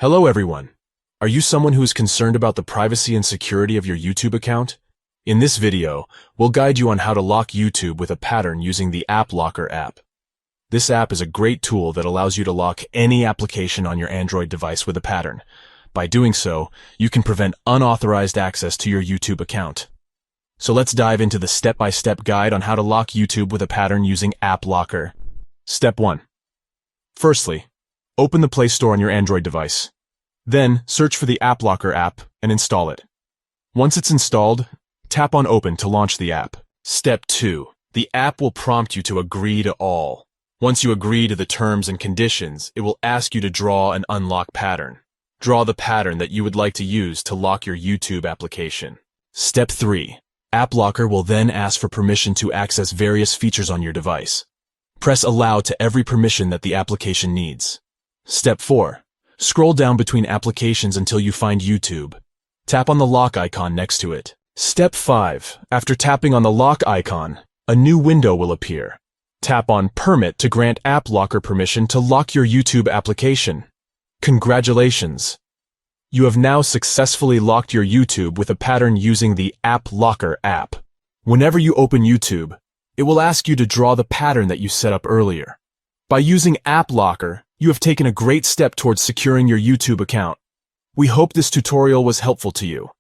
Hello everyone. Are you someone who is concerned about the privacy and security of your YouTube account? In this video, we'll guide you on how to lock YouTube with a pattern using the AppLocker app. This app is a great tool that allows you to lock any application on your Android device with a pattern. By doing so, you can prevent unauthorized access to your YouTube account. So let's dive into the step-by-step guide on how to lock YouTube with a pattern using AppLocker. Step 1. Firstly, open the Play Store on your Android device. Then, search for the AppLocker app and install it. Once it's installed, tap on Open to launch the app. Step 2. The app will prompt you to agree to all. Once you agree to the terms and conditions, it will ask you to draw an unlock pattern. Draw the pattern that you would like to use to lock your YouTube application. Step 3. AppLocker will then ask for permission to access various features on your device. Press Allow to every permission that the application needs. Step 4. Scroll down between applications until you find YouTube. Tap on the lock icon next to it. Step 5. After tapping on the lock icon, a new window will appear. Tap on Permit to grant AppLocker permission to lock your YouTube application. Congratulations! You have now successfully locked your YouTube with a pattern using the AppLocker app. Whenever you open YouTube, it will ask you to draw the pattern that you set up earlier. By using AppLocker, you have taken a great step towards securing your YouTube account. We hope this tutorial was helpful to you.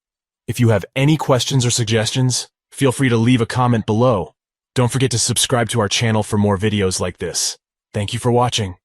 If you have any questions or suggestions, feel free to leave a comment below. Don't forget to subscribe to our channel for more videos like this. Thank you for watching.